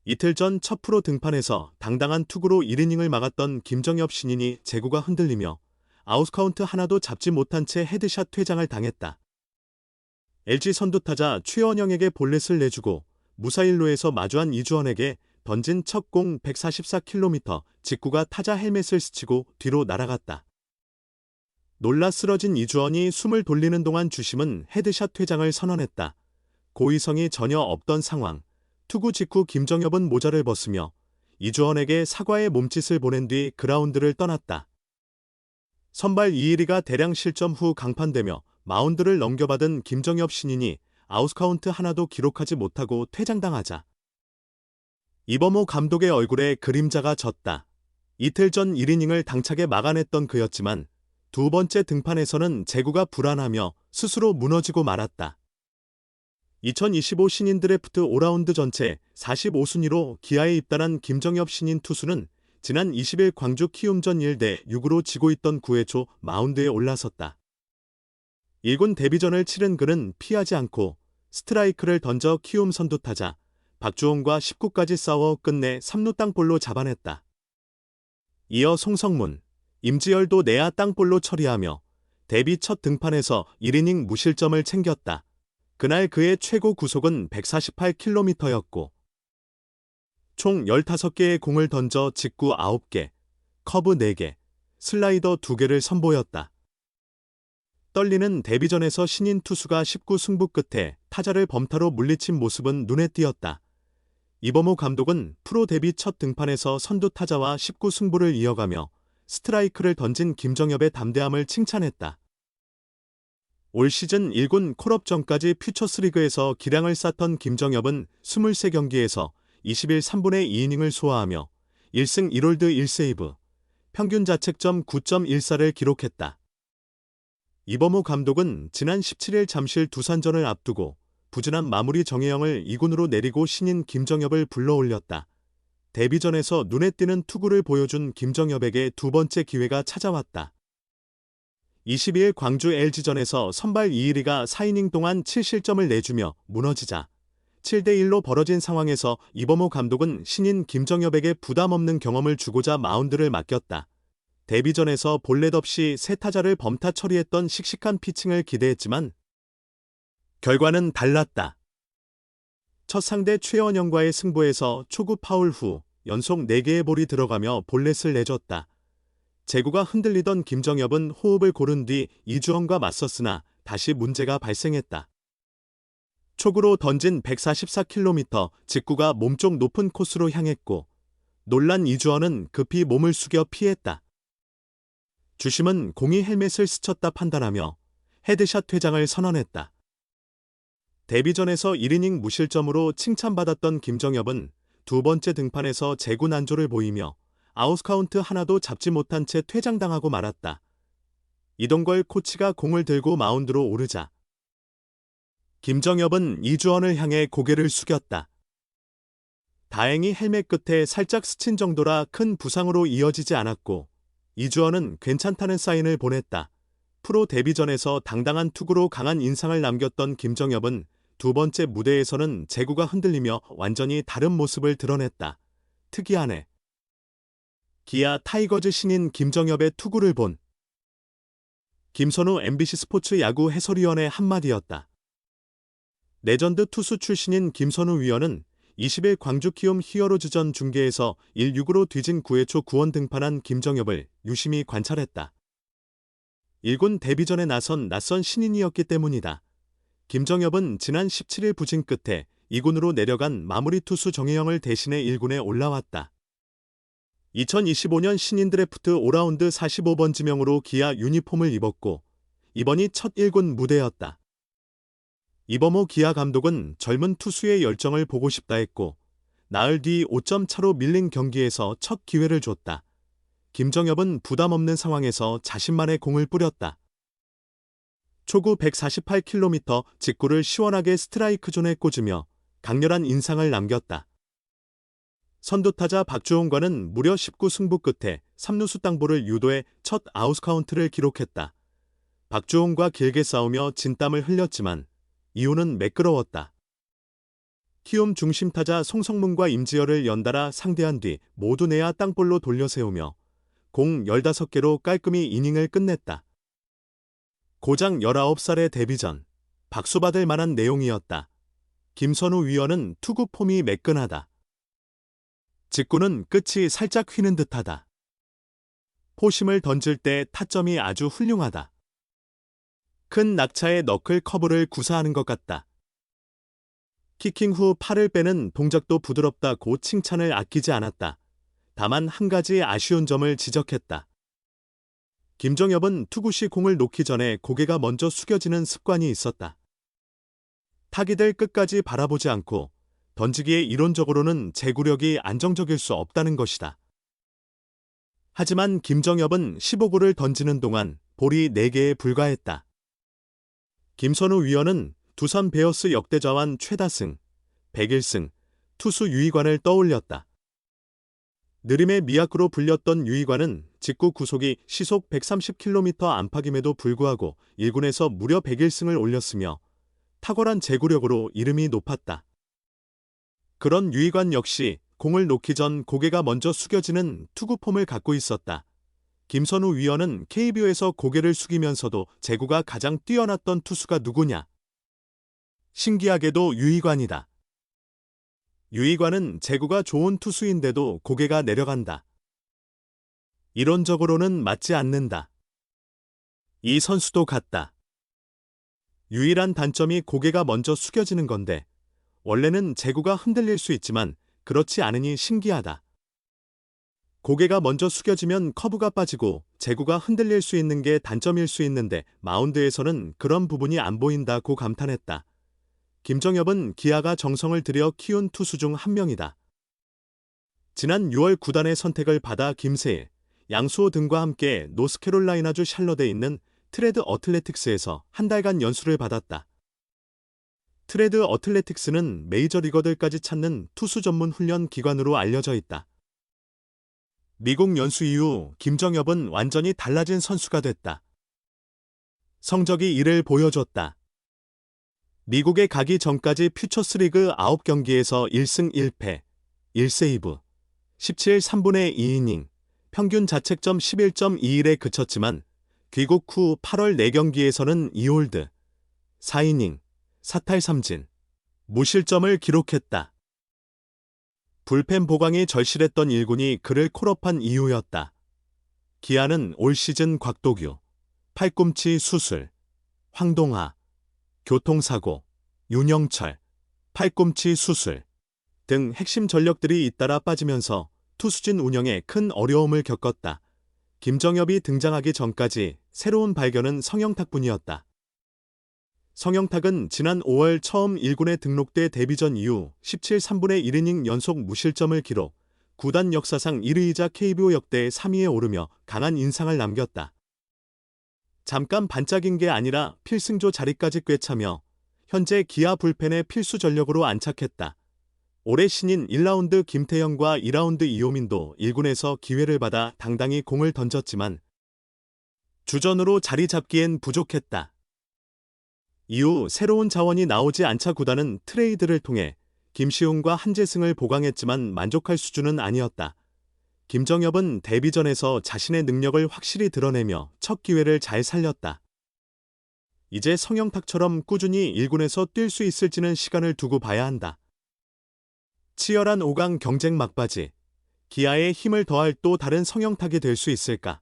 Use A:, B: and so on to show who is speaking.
A: 이틀 전 첫 프로 등판에서 당당한 투구로 1이닝을 막았던 김정엽 신인이 제구가 흔들리며 아웃카운트 하나도 잡지 못한 채 헤드샷 퇴장을 당했다. LG 선두타자 최원영에게 볼넷을 내주고 무사일루에서 마주한 이주원에게 던진 첫 공 144km 직구가 타자 헬멧을 스치고 뒤로 날아갔다. 놀라 쓰러진 이주원이 숨을 돌리는 동안 주심은 헤드샷 퇴장을 선언했다. 고의성이 전혀 없던 상황. 투구 직후 김정엽은 모자를 벗으며 이주원에게 사과의 몸짓을 보낸 뒤 그라운드를 떠났다. 선발 이일이가 대량 실점 후 강판되며 마운드를 넘겨받은 김정엽 신인이 아웃카운트 하나도 기록하지 못하고 퇴장당하자 이범호 감독의 얼굴에 그림자가 졌다. 이틀 전 1이닝을 당차게 막아냈던 그였지만 두 번째 등판에서는 제구가 불안하며 스스로 무너지고 말았다. 2025 신인 드래프트 5라운드 전체 45순위로 기아에 입단한 김정엽 신인 투수는 지난 20일 광주 키움전 1대 6으로 지고 있던 9회 초 마운드에 올라섰다. 1군 데뷔전을 치른 그는 피하지 않고 스트라이크를 던져 키움 선두타자 박주홍과 19까지 싸워 끝내 3루 땅볼로 잡아냈다. 이어 송성문, 임지열도 내야 땅볼로 처리하며 데뷔 첫 등판에서 1이닝 무실점을 챙겼다. 그날 그의 최고 구속은 148km였고 총 15개의 공을 던져 직구 9개, 커브 4개, 슬라이더 2개를 선보였다. 떨리는 데뷔전에서 신인 투수가 19승부 끝에 타자를 범타로 물리친 모습은 눈에 띄었다. 이범호 감독은 프로 데뷔 첫 등판에서 선두 타자와 19승부를 이어가며 스트라이크를 던진 김정엽의 담대함을 칭찬했다. 올 시즌 1군 콜업전까지 퓨처스리그에서 기량을 쌓던 김정엽은 23경기에서 21 3분의 2이닝을 소화하며 1승 1홀드 1세이브, 평균 자책점 9.14를 기록했다. 이범호 감독은 지난 17일 잠실 두산전을 앞두고 부진한 마무리 정혜영을 2군으로 내리고 신인 김정엽을 불러올렸다. 데뷔전에서 눈에 띄는 투구를 보여준 김정엽에게 두 번째 기회가 찾아왔다. 22일 광주 LG전에서 선발 이일이가 4이닝 동안 7실점을 내주며 무너지자 7대1로 벌어진 상황에서 이범호 감독은 신인 김정엽에게 부담 없는 경험을 주고자 마운드를 맡겼다. 데뷔전에서 볼넷 없이 세 타자를 범타 처리했던 씩씩한 피칭을 기대했지만 결과는 달랐다. 첫 상대 최원영과의 승부에서 초구 파울 후 연속 4개의 볼이 들어가며 볼넷을 내줬다. 제구가 흔들리던 김정엽은 호흡을 고른 뒤 이주원과 맞섰으나 다시 문제가 발생했다. 초구로 던진 144km 직구가 몸쪽 높은 코스로 향했고 놀란 이주원은 급히 몸을 숙여 피했다. 주심은 공이 헬멧을 스쳤다 판단하며 헤드샷 퇴장을 선언했다. 데뷔전에서 1이닝 무실점으로 칭찬받았던 김정엽은 두 번째 등판에서 제구 난조를 보이며 아웃카운트 하나도 잡지 못한 채 퇴장당하고 말았다. 이동걸 코치가 공을 들고 마운드로 오르자 김정엽은 이주원을 향해 고개를 숙였다. 다행히 헬멧 끝에 살짝 스친 정도라 큰 부상으로 이어지지 않았고 이주원은 괜찮다는 사인을 보냈다. 프로 데뷔전에서 당당한 투구로 강한 인상을 남겼던 김정엽은 두 번째 무대에서는 제구가 흔들리며 완전히 다른 모습을 드러냈다. 특이하네. 기아 타이거즈 신인 김정엽의 투구를 본 김선우 MBC 스포츠 야구 해설위원의 한마디였다. 레전드 투수 출신인 김선우 위원은 20일 광주 키움 히어로즈전 중계에서 1-6으로 뒤진 9회 초 구원 등판한 김정엽을 유심히 관찰했다. 1군 데뷔전에 나선 낯선 신인이었기 때문이다. 김정엽은 지난 17일 부진 끝에 2군으로 내려간 마무리 투수 정혜영을 대신해 1군에 올라왔다. 2025년 신인 드래프트 5라운드 45번 지명으로 기아 유니폼을 입었고 이번이 첫 1군 무대였다. 이범호 기아 감독은 젊은 투수의 열정을 보고 싶다 했고 나흘 뒤 5점 차로 밀린 경기에서 첫 기회를 줬다. 김정엽은 부담 없는 상황에서 자신만의 공을 뿌렸다. 초구 148km 직구를 시원하게 스트라이크 존에 꽂으며 강렬한 인상을 남겼다. 선두타자 박주홍과는 무려 19승부 끝에 3루수 땅볼을 유도해 첫 아웃카운트를 기록했다. 박주홍과 길게 싸우며 진땀을 흘렸지만 이유는 매끄러웠다. 키움 중심타자 송성문과 임지열을 연달아 상대한 뒤 모두 내야 땅볼로 돌려 세우며 공 15개로 깔끔히 이닝을 끝냈다. 고장 19살의 데뷔전, 박수받을 만한 내용이었다. 김선우 위원은 투구 폼이 매끈하다. 직구는 끝이 살짝 휘는 듯하다. 포심을 던질 때 타점이 아주 훌륭하다. 큰 낙차의 너클 커브를 구사하는 것 같다. 키킹 후 팔을 빼는 동작도 부드럽다고 칭찬을 아끼지 않았다. 다만 한 가지 아쉬운 점을 지적했다. 김정엽은 투구 시 공을 놓기 전에 고개가 먼저 숙여지는 습관이 있었다. 타기들 끝까지 바라보지 않고 던지기에 이론적으로는 제구력이 안정적일 수 없다는 것이다. 하지만 김정엽은 15구를 던지는 동안 볼이 4개에 불과했다. 김선우 위원은 두산 베어스 역대 좌완 최다승, 101승, 투수 유희관을 떠올렸다. 느림의 미학으로 불렸던 유희관은 직구 구속이 시속 130km 안팎임에도 불구하고 1군에서 무려 101승을 올렸으며 탁월한 제구력으로 이름이 높았다. 그런 유희관 역시 공을 놓기 전 고개가 먼저 숙여지는 투구 폼을 갖고 있었다. 김선우 위원은 KBO에서 고개를 숙이면서도 제구가 가장 뛰어났던 투수가 누구냐? 신기하게도 유희관이다. 유희관은 제구가 좋은 투수인데도 고개가 내려간다. 이론적으로는 맞지 않는다. 이 선수도 같다. 유일한 단점이 고개가 먼저 숙여지는 건데 원래는 제구가 흔들릴 수 있지만 그렇지 않으니 신기하다. 고개가 먼저 숙여지면 커브가 빠지고 제구가 흔들릴 수 있는 게 단점일 수 있는데 마운드에서는 그런 부분이 안 보인다고 감탄했다. 김정엽은 기아가 정성을 들여 키운 투수 중 한 명이다. 지난 6월 구단의 선택을 받아 김세일, 양수호 등과 함께 노스캐롤라이나주 샬럿에 있는 트레드 어틀레틱스에서 한 달간 연수를 받았다. 트레드 어틀레틱스는 메이저리거들까지 찾는 투수 전문 훈련 기관으로 알려져 있다. 미국 연수 이후 김정엽은 완전히 달라진 선수가 됐다. 성적이 이를 보여줬다. 미국에 가기 전까지 퓨처스리그 9경기에서 1승 1패, 1세이브, 17 3분의 2이닝, 평균 자책점 11.21에 그쳤지만 귀국 후 8월 4경기에서는 2홀드, 4이닝, 4탈 3진, 무실점을 기록했다. 불펜 보강이 절실했던 1군이 그를 콜업한 이유였다. 기아는 올 시즌 곽도규, 팔꿈치 수술, 황동하, 교통사고, 윤영철, 팔꿈치 수술 등 핵심 전력들이 잇따라 빠지면서 투수진 운영에 큰 어려움을 겪었다. 김정엽이 등장하기 전까지 새로운 발견은 성영탁뿐이었다. 성영탁은 지난 5월 처음 1군에 등록돼 데뷔전 이후 17 3분의 1이닝 연속 무실점을 기록, 구단 역사상 1위이자 KBO 역대 3위에 오르며 강한 인상을 남겼다. 잠깐 반짝인 게 아니라 필승조 자리까지 꿰차며 현재 기아 불펜의 필수 전력으로 안착했다. 올해 신인 1라운드 김태형과 2라운드 이호민도 1군에서 기회를 받아 당당히 공을 던졌지만 주전으로 자리 잡기엔 부족했다. 이후 새로운 자원이 나오지 않자 구단은 트레이드를 통해 김시웅과 한재승을 보강했지만 만족할 수준은 아니었다. 김정엽은 데뷔전에서 자신의 능력을 확실히 드러내며 첫 기회를 잘 살렸다. 이제 성영탁처럼 꾸준히 1군에서 뛸 수 있을지는 시간을 두고 봐야 한다. 치열한 5강 경쟁 막바지, 기아에 힘을 더할 또 다른 성영탁이 될 수 있을까?